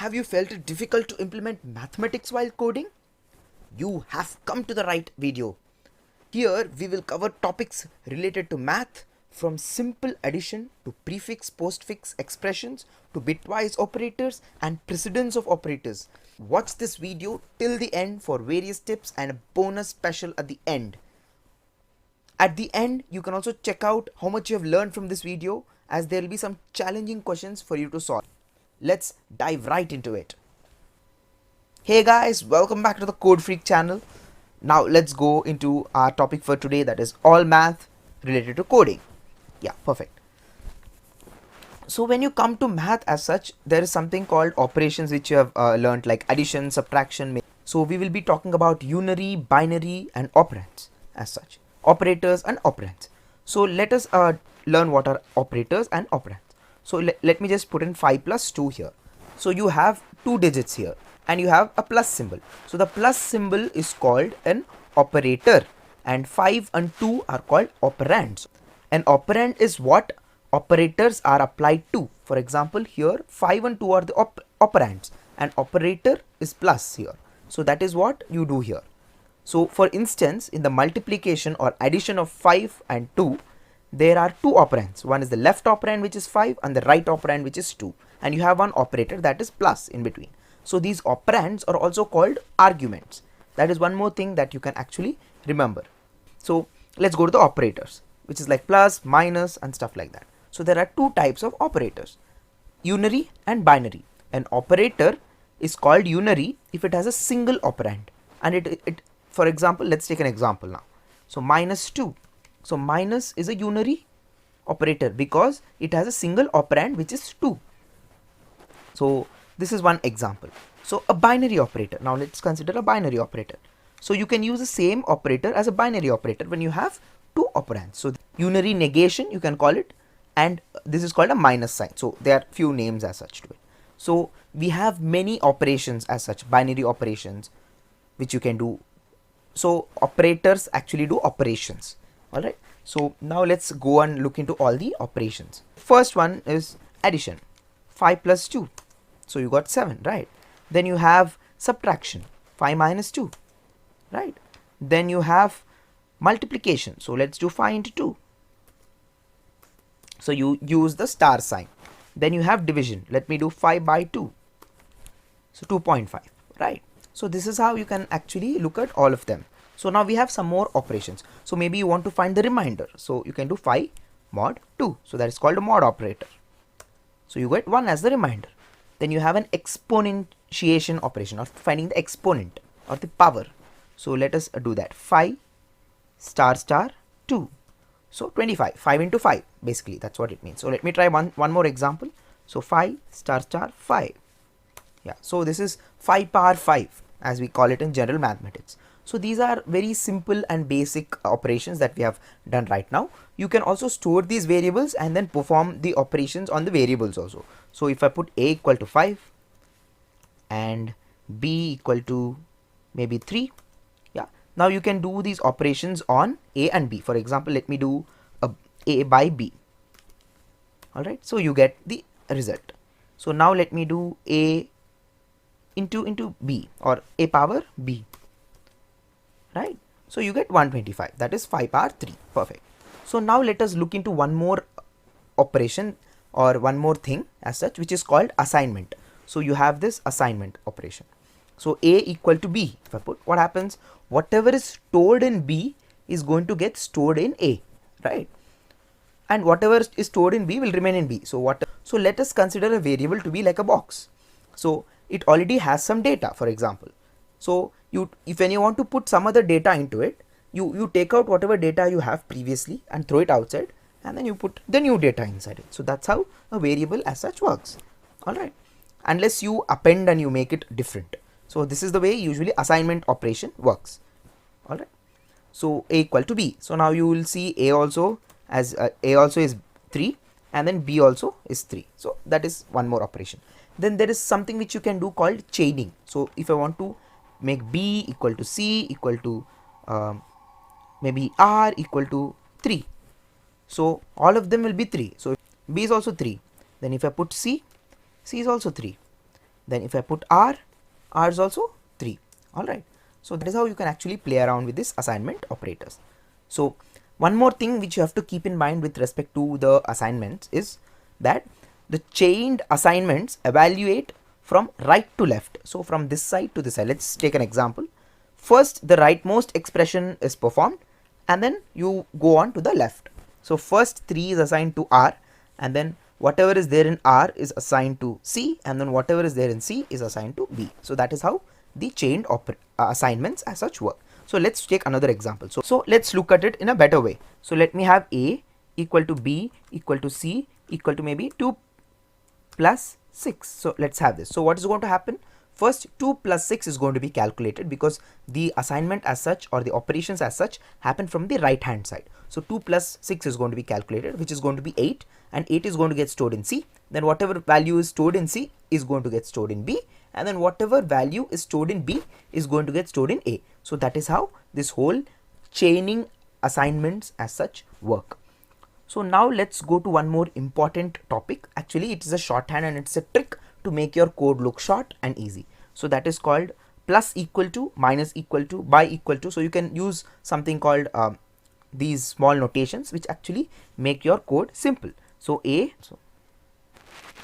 Have you felt it difficult to implement mathematics while coding? You have come to the right video. Here we will cover topics related to math, from simple addition to prefix postfix expressions to bitwise operators and precedence of operators. Watch this video till the end for various tips and a bonus special at the end. At the end, you can also check out how much you have learned from this video, as there will be some challenging questions for you to solve. Let's dive right into it. Hey guys, welcome back to the Codefreak channel. Now let's go into our topic for today, that is all math related to coding. Yeah, perfect. So when you come to math as such, there is something called operations which you have learned, like addition, subtraction. So we will be talking about unary, binary and operands as such. Operators and operands. So let us learn what are operators and operands. So let me just put in 5 plus 2 here. So you have 2 digits here and you have a plus symbol. So the plus symbol is called an operator, and 5 and 2 are called operands. An operand is what operators are applied to. For example, here 5 and 2 are the operands and operator is plus here. So that is what you do here. So for instance, in the multiplication or addition of 5 and 2, there are 2 operands. One is the left operand, which is 5, and the right operand, which is 2, and you have one operator, that is plus, in between. So these operands are also called arguments. That is one more thing that you can actually remember. So let's go to the operators, which is like plus, minus and stuff like that. So there are 2 types of operators, unary and binary. An operator is called unary if it has a single operand, and it for example, let's take an example now. So minus 2. So minus is a unary operator because it has a single operand, which is 2. So this is one example. So a binary operator. Now let's consider a binary operator. So you can use the same operator as a binary operator when you have 2 operands. So unary negation, you can call it, and this is called a minus sign. So there are few names as such to it. So we have many operations as such, binary operations, which you can do. So operators actually do operations. Alright, so now let's go and look into all the operations. First one is addition, 5 plus 2, so you got 7, right? Then you have subtraction, 5 minus 2, right? Then you have multiplication, so let's do 5 into 2, so you use the star sign. Then you have division, let me do 5 by 2, so 2.5, right? So this is how you can actually look at all of them. So now we have some more operations. So maybe you want to find the remainder. So you can do 5 mod 2. So that is called a mod operator. So you get 1 as the remainder. Then you have an exponentiation operation, or finding the exponent or the power. So let us do that. 5 star star 2. So 25. 5 into 5. Basically that's what it means. So let me try one more example. So 5 star star 5. Yeah. So this is 5 power 5, as we call it in general mathematics. So these are very simple and basic operations that we have done right now. You can also store these variables and then perform the operations on the variables also. So if I put a equal to 5 and b equal to maybe 3, yeah, now you can do these operations on a and b. For example, let me do a by b. Alright, so you get the result. So now let me do a into b, or a power b, right? So you get 125, that is 5 power 3. Perfect. So now let us look into one more operation or one more thing as such, which is called assignment. So you have this assignment operation. So a equal to b, if I put, what happens? Whatever is stored in b is going to get stored in a, right? And whatever is stored in b will remain in b. So let us consider a variable to be like a box. So it already has some data, for example. So if when you want to put some other data into it, you take out whatever data you have previously and throw it outside, and then you put the new data inside it. So that's how a variable as such works. Alright, unless you append and you make it different. So this is the way usually assignment operation works. Alright, so a equal to b. So now you will see a also is 3, and then b also is 3. So that is one more operation. Then there is something which you can do called chaining. So if I want to make b equal to c equal to maybe r equal to 3, so all of them will be 3. So b is also 3. Then if I put c is also 3. Then if I put r is also 3. All right, so that is how you can actually play around with this assignment operators. So one more thing which you have to keep in mind with respect to the assignments is that the chained assignments evaluate from right to left. So from this side to this side, let's take an example. First the rightmost expression is performed and then you go on to the left. So first 3 is assigned to r, and then whatever is there in r is assigned to c, and then whatever is there in c is assigned to b. So that is how the chained assignments as such work. So let's take another example. So let's look at it in a better way. So let me have a equal to b equal to c equal to maybe 2 plus 6. So let's have this. So what is going to happen? First 2 plus 6 is going to be calculated because the assignment as such or the operations as such happen from the right hand side. So 2 plus 6 is going to be calculated, which is going to be 8, and 8 is going to get stored in C. Then whatever value is stored in C is going to get stored in B, and then whatever value is stored in B is going to get stored in A. So that is how this whole chaining assignments as such work. So now let's go to one more important topic. Actually it is a shorthand and it's a trick to make your code look short and easy. So that is called plus equal to, minus equal to, by equal to. So you can use something called these small notations which actually make your code simple. So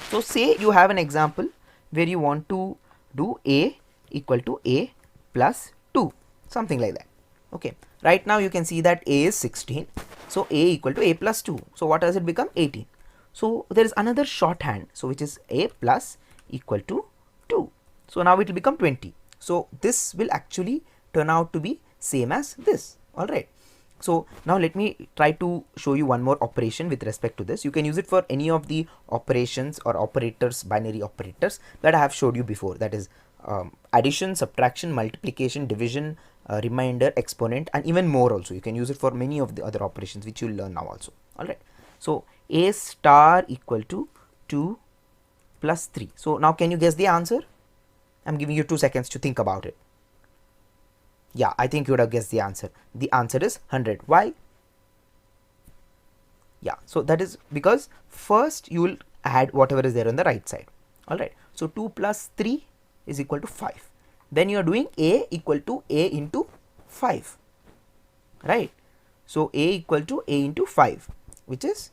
so say you have an example where you want to do a equal to a plus 2, something like that. Okay, right now you can see that a is 16, so a equal to a plus 2. So what does it become? 18. So there is another shorthand, so which is a plus equal to 2. So now it will become 20. So this will actually turn out to be same as this. All right. So now let me try to show you one more operation with respect to this. You can use it for any of the operations or operators, binary operators that I have showed you before. That is addition, subtraction, multiplication, division, remainder, exponent, and even more also. You can use it for many of the other operations which you will learn now also. All right. So a star equal to 2 plus 3. So now can you guess the answer? I'm giving you 2 seconds to think about it. Yeah, I think you would have guessed the answer. The answer is 100. Why? Yeah, so that is because first you will add whatever is there on the right side. All right. So 2 plus 3 is equal to 5. Then you are doing a equal to a into 5. Right. So a equal to a into 5, which is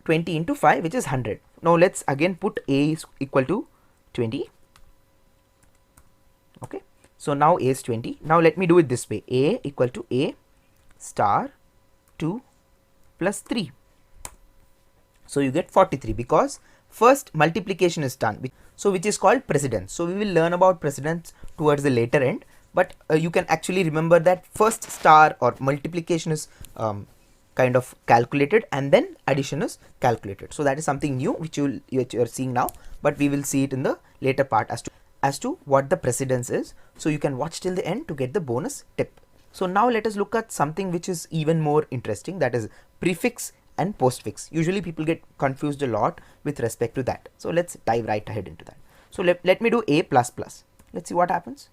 20 into 5, which is 100. Now let's again put a is equal to 20. Okay. So now a is 20. Now let me do it this way. A equal to a star 2 plus 3. So you get 43 because first multiplication is done. So which is called precedence. So we will learn about precedence towards the later end. But you can actually remember that first star or multiplication is kind of calculated and then addition is calculated. So that is something new which you are seeing now. But we will see it in the later part as to what the precedence is. So you can watch till the end to get the bonus tip. So now let us look at something which is even more interesting, that is prefix and postfix. Usually people get confused a lot with respect to that. So let's dive right ahead into that. So let me do a plus plus. Let's see what happens.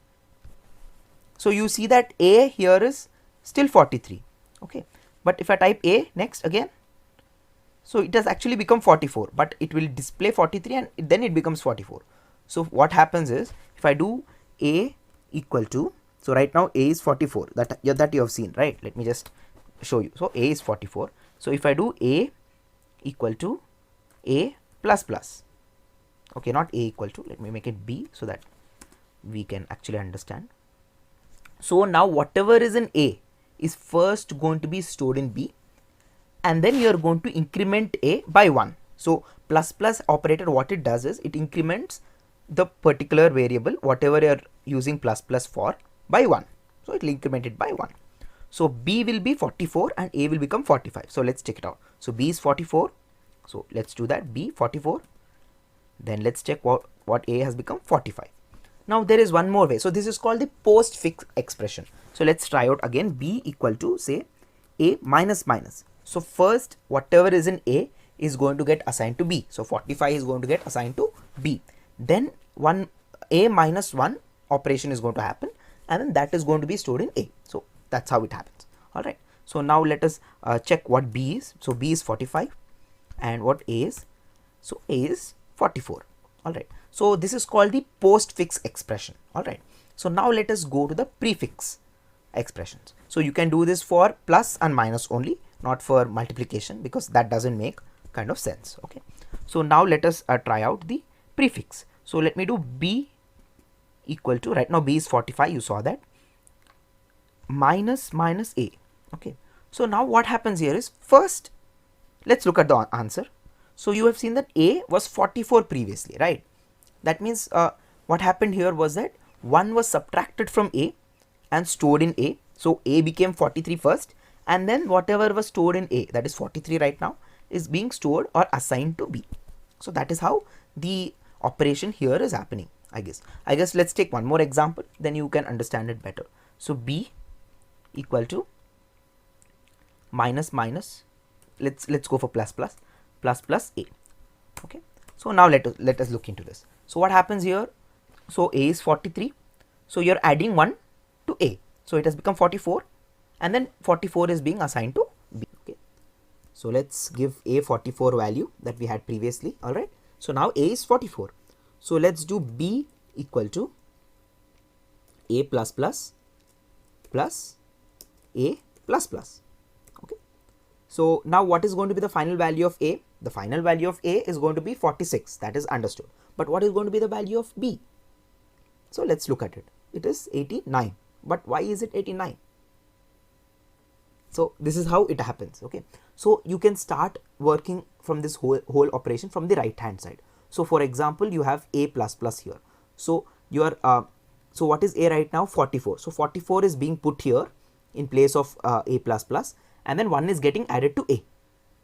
So you see that a here is still 43. Okay, but if I type a next again, so it has actually become 44, but it will display 43 and then it becomes 44. So what happens is if I do a equal to, so right now a is 44, that you have seen, right? Let me just show you. So a is 44. So if I do a equal to a plus plus, okay, not a equal to, let me make it b so that we can actually understand. So now whatever is in a is first going to be stored in b, and then you are going to increment a by 1. So plus plus operator, what it does is it increments the particular variable whatever you are using plus plus for by 1. So it will increment it by 1. So b will be 44 and a will become 45. So let's check it out. So b is 44. So let's do that. B 44. Then let's check what a has become 45. Now there is one more way. So this is called the postfix expression. So let's try out again. B equal to say a minus minus. So first whatever is in a is going to get assigned to b. So 45 is going to get assigned to b. Then a minus 1 operation is going to happen, and then that is going to be stored in a. So that's how it happens. All right. So now let us check what b is. So b is 45 and what a is. So a is 44. All right. So this is called the postfix expression. All right. So now let us go to the prefix expressions. So you can do this for plus and minus only, not for multiplication, because that doesn't make kind of sense. Okay. So now let us try out the prefix. So let me do b equal to, right now b is 45, you saw that, minus a. Okay. So now what happens here is, first let's look at the answer. So you have seen that a was 44 previously, right? That means what happened here was that 1 was subtracted from a and stored in a. So a became 43 first, and then whatever was stored in a, that is 43 right now, is being stored or assigned to b. So that is how the operation here is happening, I guess. Let's take one more example, then you can understand it better. So b equal to minus, let's go for plus a. Okay. So now let us look into this. So what happens here? So a is 43, so you're adding 1 to a, so it has become 44, and then 44 is being assigned to b. Okay. So let's give a 44 value that we had previously. All right. So now a is 44. So let's do b equal to a plus a plus. Okay. So now what is going to be the final value of a? The final value of a is going to be 46. That is understood. But what is going to be the value of b? So let's look at it. It is 89. But why is it 89? So this is how it happens. Okay. So you can start working from this whole operation from the right hand side. So for example, you have a plus here. So your so what is a right now? 44. So 44 is being put here in place of a plus, and then 1 is getting added to a.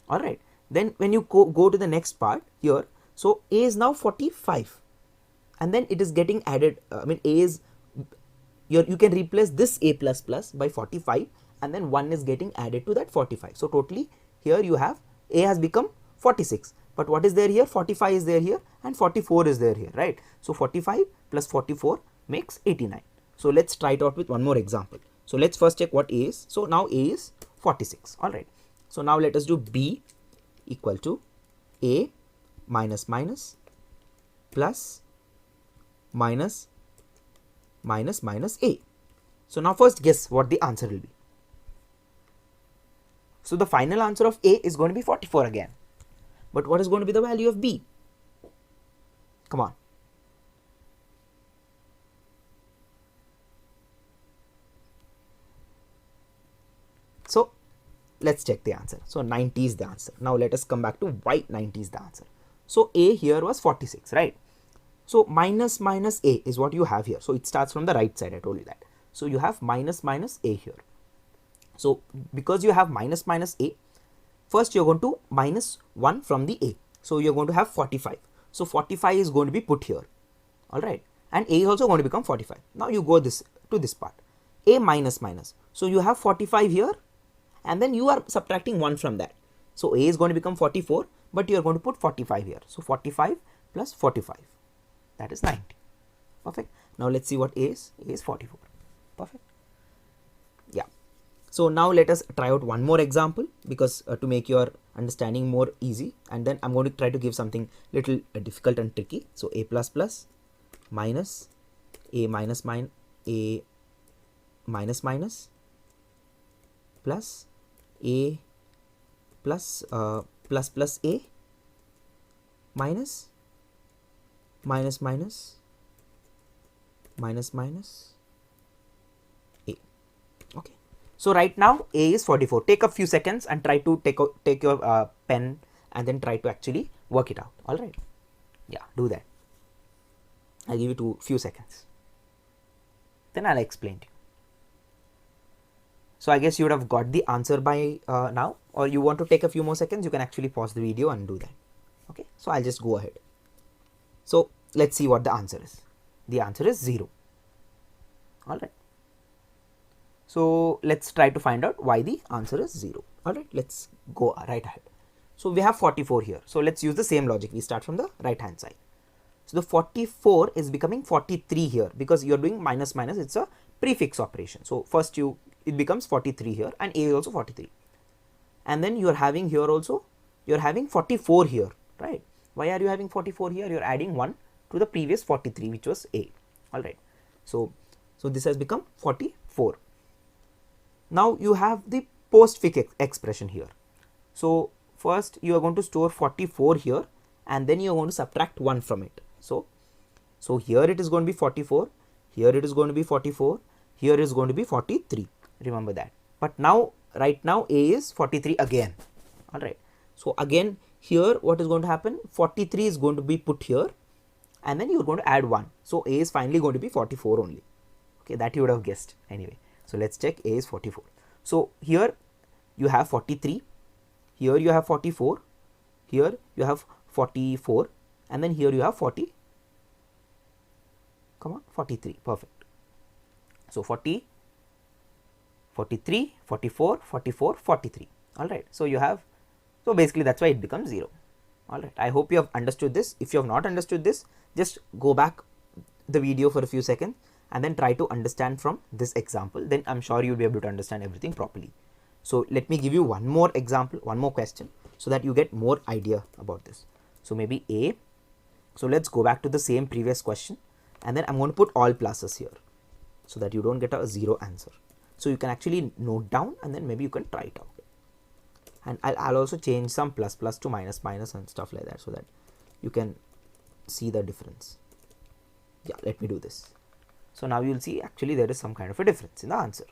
All right. Then when you go to the next part here, so a is now 45, and then it is getting added. A is you can replace this a plus by 45, and then 1 is getting added to that 45. So totally here you have a has become 46. But what is there here? 45 is there here, and 44 is there here, right? So 45 plus 44 makes 89. So let's try it out with one more example. So let's first check what a is. So now a is 46. All right. So now let us do b equal to a minus plus minus a. So now first guess what the answer will be. So the final answer of a is going to be 44 again. But what is going to be the value of b? Come on. So let's check the answer. So 90 is the answer. Now let us come back to why 90 is the answer. So a here was 46, right? So minus a is what you have here. So it starts from the right side. I told you that. So you have minus a here. So because you have minus a, first you're going to minus 1 from the a. So you're going to have 45. So 45 is going to be put here. All right. And a is also going to become 45. Now you go to this part. A minus. So you have 45 here, and then you are subtracting 1 from that. So a is going to become 44, but you are going to put 45 here. So 45 plus 45. That is 90. Perfect. Now let's see what a is. A is 44. Perfect. Yeah. So now let us try out one more example, because to make your understanding more easy, and then I'm going to try to give something little difficult and tricky. So a plus minus a minus a minus plus a plus a minus a. Okay. So right now a is 44. Take a few seconds and try to take your pen and then try to actually work it out. All right. Yeah, do that. I'll give you few seconds. Then I'll explain to you. So I guess you would have got the answer by now, or you want to take a few more seconds, you can actually pause the video and do that. Okay. So I'll just go ahead. So let's see what the answer is. The answer is 0. All right. So let's try to find out why the answer is 0. All right, let's go right ahead. So we have 44 here. So let's use the same logic. We start from the right hand side. So the 44 is becoming 43 here, because you're doing minus. It's a prefix operation. So first it becomes 43 here, and a is also 43. And then you're having here also, you're having 44 here, right? Why are you having 44 here? You're adding 1 to the previous 43, which was A. All right. So this has become 44. Now you have the postfix expression here. So first you are going to store 44 here, and then you are going to subtract 1 from it. So here it is going to be 44, here it is going to be 44, here is going to be 43. Remember that. But now, right now, A is 43 again. All right. So again here what is going to happen? 43 is going to be put here, and then you are going to add 1. So A is finally going to be 44 only. Okay, that you would have guessed anyway. So let's check. A is 44. So here you have 43, here you have 44, here you have 44, and then here you have 43. Perfect. So 40, 43, 44, 44, 43. All right. So you have, so basically that's why it becomes 0. All right. I hope you have understood this. If you have not understood this, just go back the video for a few seconds and then try to understand from this example. Then I'm sure you'll be able to understand everything properly. So let me give you one more example, one more question, so that you get more idea about this. So maybe A. So let's go back to the same previous question, and then I'm going to put all pluses here so that you don't get a 0 answer. So you can actually note down, and then maybe you can try it out. And I'll also change some plus to minus and stuff like that, so that you can see the difference. Yeah, let me do this. So now you'll see actually there is some kind of a difference in the answer.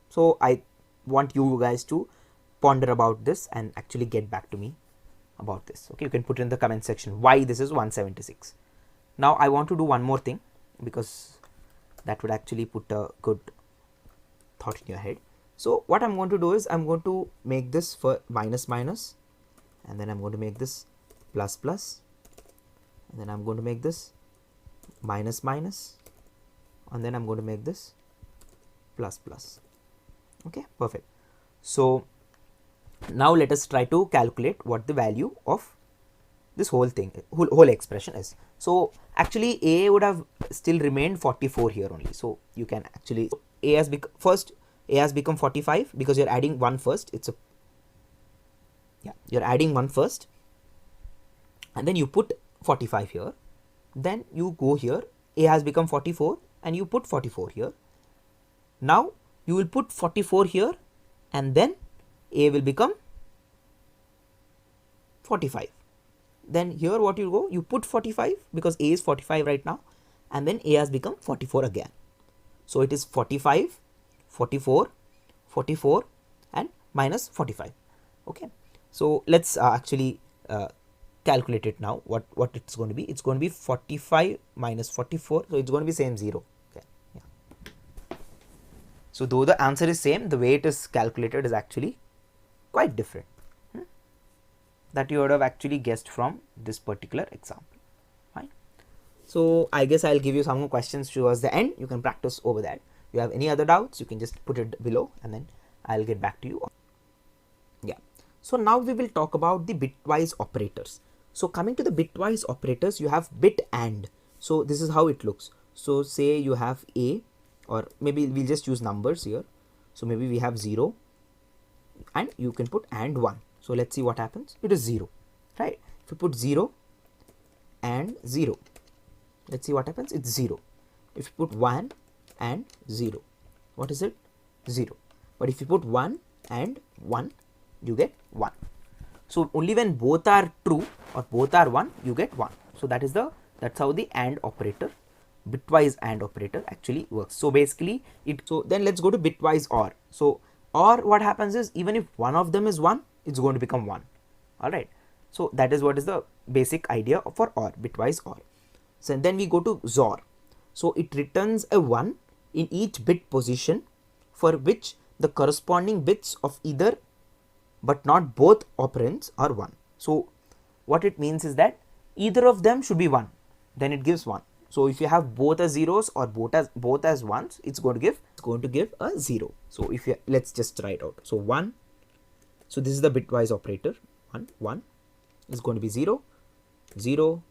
So I want you guys to ponder about this and actually get back to me about this. Okay, you can put in the comment section why this is 176. Now I want to do one more thing, because that would actually put a good thought in your head. So what I'm going to do is I'm going to make this for minus, and then I'm going to make this plus, and then I'm going to make this minus, and then I'm going to make this plus. Okay, perfect. So now let us try to calculate what the value of this whole thing, whole expression is. So actually A would have still remained 44 here only. So you can actually, A has become 45 because you're adding 1 first. You're adding 1 first, and then you put 45 here. Then you go here, A has become 44, and you put 44 here. Now you will put 44 here, and then A will become 45. Then here what you go, you put 45 because A is 45 right now, and then A has become 44 again. So it is 45, 44, 44 and minus 45. Okay, so let's actually calculate it now. What it's going to be? It's going to be 45 minus 44, so it's going to be same 0. Okay, yeah. So though the answer is same, the way it is calculated is actually quite different. That you would have actually guessed from this particular example. Fine. So I guess I'll give you some more questions towards the end. You can practice over that. If you have any other doubts, you can just put it below, and then I'll get back to you. Yeah. So now we will talk about the bitwise operators. So coming to the bitwise operators, you have bit and. So this is how it looks. So say you have A, or maybe we'll just use numbers here. So maybe we have 0, and you can put and 1. So let's see what happens. It is 0, right? If you put 0 and 0, let's see what happens. It's 0. If you put 1 and 0, what is it? 0. But if you put 1 and 1, you get 1. So only when both are true or both are 1, you get 1. So that's how the AND operator, bitwise AND operator actually works. So basically so then let's go to bitwise OR. So OR, what happens is, even if one of them is 1, it's going to become 1. All right. So that is what is the basic idea for OR, bitwise OR. So then we go to XOR. So it returns a 1 in each bit position for which the corresponding bits of either but not both operands are 1. So what it means is that either of them should be 1, then it gives 1. So if you have both as zeros or both as ones, it's going to give a 0. So if you, let's just try it out. So 1. So this is the bitwise operator. 1 is going to be 0, 0,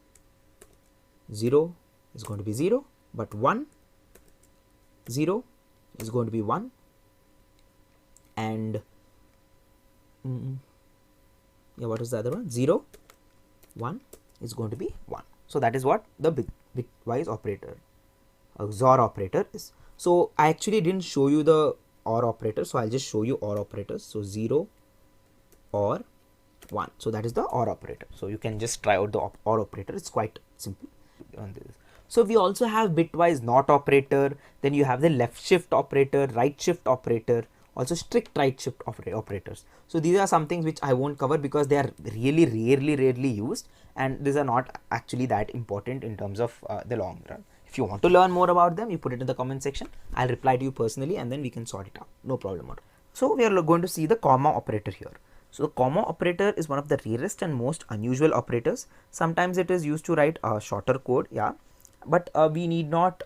0 is going to be 0, but 1, 0 is going to be 1, and yeah, what is the other one? 0, 1 is going to be 1. So that is what the bitwise operator, XOR operator is. So I actually didn't show you the OR operator, so I'll just show you OR operators. So 0 or 1. So that is the OR operator. So you can just try out the OR operator. It's quite simple on this. So we also have bitwise NOT operator. Then you have the left shift operator, right shift operator, also strict right shift operators. So these are some things which I won't cover because they are really rarely used, and these are not actually that important in terms of the long run. If you want to learn more about them, you put it in the comment section. I'll reply to you personally and then we can sort it out. No problem at all. So we are going to see the comma operator here. So the comma operator is one of the rarest and most unusual operators. Sometimes it is used to write a shorter code, yeah, but we need not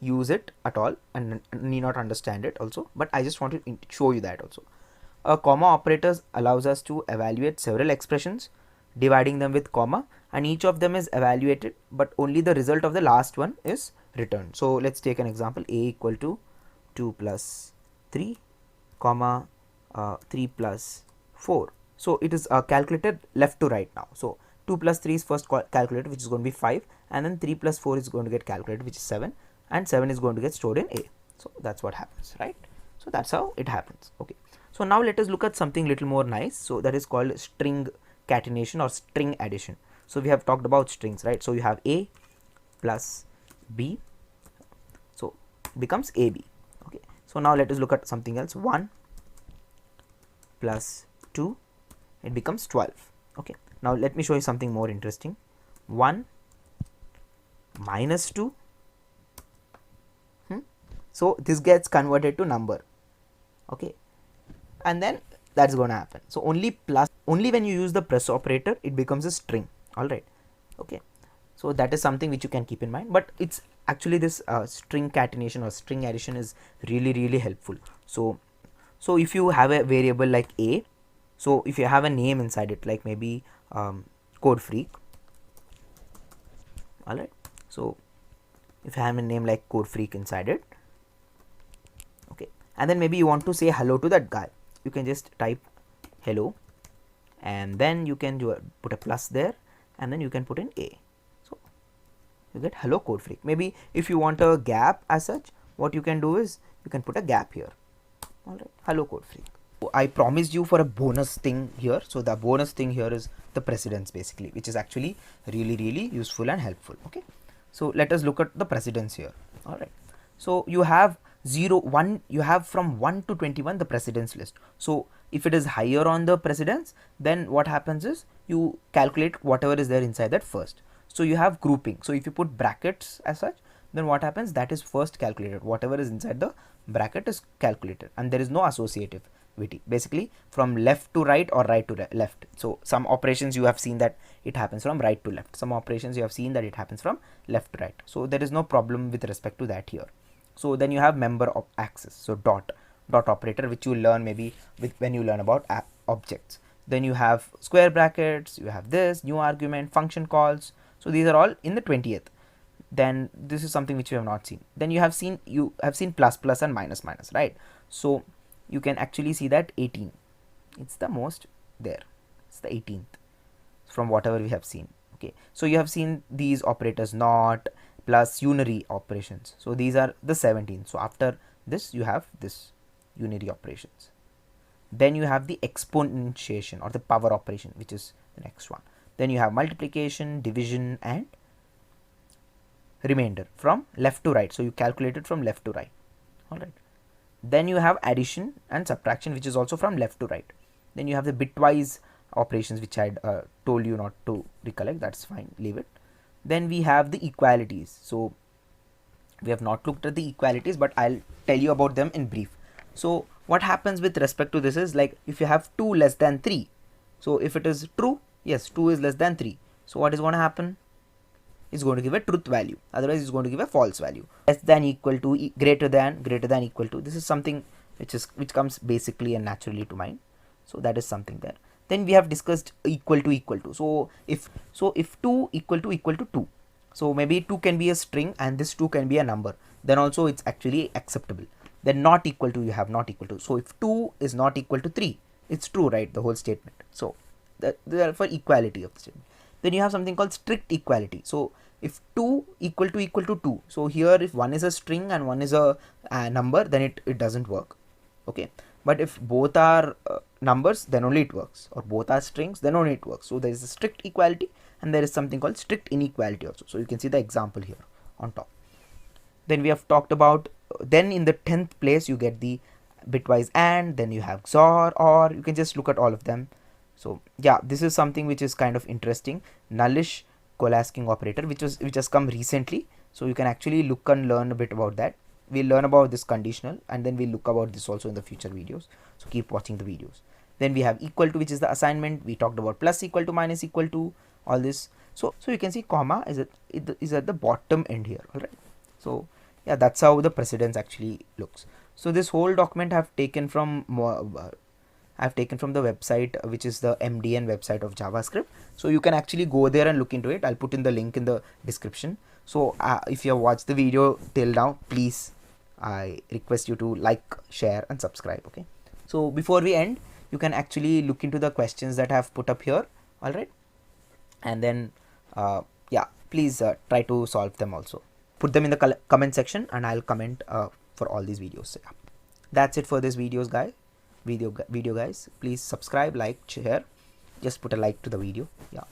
use it at all and need not understand it also. But I just want to show you that also. A comma operators allows us to evaluate several expressions, dividing them with comma, and each of them is evaluated, but only the result of the last one is returned. So let's take an example. A equal to 2 plus 3 comma 3 plus 4. So it is calculated left to right now. So 2 plus 3 is first calculated, which is going to be 5, and then 3 plus 4 is going to get calculated, which is 7, and 7 is going to get stored in A. So that's what happens, right? So that's how it happens. Okay. So now let us look at something little more nice. So that is called string catenation or string addition. So we have talked about strings, right? So you have A plus B, so becomes AB. Okay. So now let us look at something else. 1 plus 2, it becomes 12. Okay. Now let me show you something more interesting. 1 minus 2. So this gets converted to number. Okay. And then that's going to happen. So only when you use the plus operator, it becomes a string. All right. Okay. So that is something which you can keep in mind. But it's actually this string catenation or string addition is really helpful. So if you have a variable like A, so if you have a name inside it, like maybe Codefreak. All right. So if you have a name like Codefreak inside it, okay, and then maybe you want to say hello to that guy, you can just type hello, and then you can put a plus there, and then you can put in A. So you get hello Codefreak. Maybe if you want a gap as such, what you can do is you can put a gap here. All right, hello Codefreak. I promised you for a bonus thing here. So the bonus thing here is the precedence basically, which is actually really useful and helpful. Okay. So let us look at the precedence here. All right. So you have 0, 1, you have from 1 to 21 the precedence list. So if it is higher on the precedence, then what happens is you calculate whatever is there inside that first. So you have grouping. So if you put brackets as such, then what happens, that is first calculated. Whatever is inside the bracket is calculated, and there is no associativity. Basically from left to right or right to left. So some operations you have seen that it happens from right to left. Some operations you have seen that it happens from left to right. So there is no problem with respect to that here. So then you have member of access. So dot operator, which you learn maybe when you learn about objects. Then you have square brackets, you have this new argument, function calls. So these are all in the 20th. Then this is something which you have not seen. Then you have seen plus and minus, right? So you can actually see that 18, it's the most there, it's the 18th from whatever we have seen. Okay, so you have seen these operators, not, plus, unary operations. So these are the 17th. So after this you have this unary operations. Then you have the exponentiation or the power operation, which is the next one. Then you have multiplication, division, and remainder from left to right. So you calculate it from left to right. All right. Then you have addition and subtraction, which is also from left to right. Then you have the bitwise operations, which I told you not to recollect. That's fine, leave it. Then we have the equalities. So we have not looked at the equalities, but I'll tell you about them in brief. So what happens with respect to this is, like, if you have 2 less than 3, so if it is true, yes, 2 is less than 3. So what is going to happen? Is going to give a truth value, otherwise it's going to give a false value. Less than, equal to, greater than, equal to. This is something which comes basically and naturally to mind. So that is something there. Then we have discussed equal to. So if 2 equal to 2, so maybe 2 can be a string and this 2 can be a number, then also it's actually acceptable. Then not equal to, you have not equal to. So if 2 is not equal to 3, it's true, right, the whole statement. So that for equality of the statement. Then you have something called strict equality. So if 2 equal to 2, so here if one is a string and one is a number, then it doesn't work. Okay, but if both are numbers, then only it works, or both are strings, then only it works. So there is a strict equality and there is something called strict inequality also. So you can see the example here on top. Then we have talked about, then in the 10th place you get the bitwise AND, then you have XOR, or you can just look at all of them. So yeah, this is something which is kind of interesting, nullish coalescing operator, which has come recently. So you can actually look and learn a bit about that. We'll learn about this conditional, and then we'll look about this also in the future videos. So keep watching the videos. Then we have equal to, which is the assignment. We talked about plus equal to, minus equal to, all this. So you can see comma is at the bottom end here. All right. So yeah, that's how the precedence actually looks. So this whole document I've taken from the website, which is the MDN website of JavaScript. So you can actually go there and look into it. I'll put in the link in the description. So if you have watched the video till now, please, I request you to like, share and subscribe. Okay. So before we end, you can actually look into the questions that I have put up here. All right. And then yeah, please try to solve them also. Put them in the comment section and I'll comment for all these videos. So, yeah. That's it for this video guys. Please subscribe, like, share. Just put a like to the video. Yeah.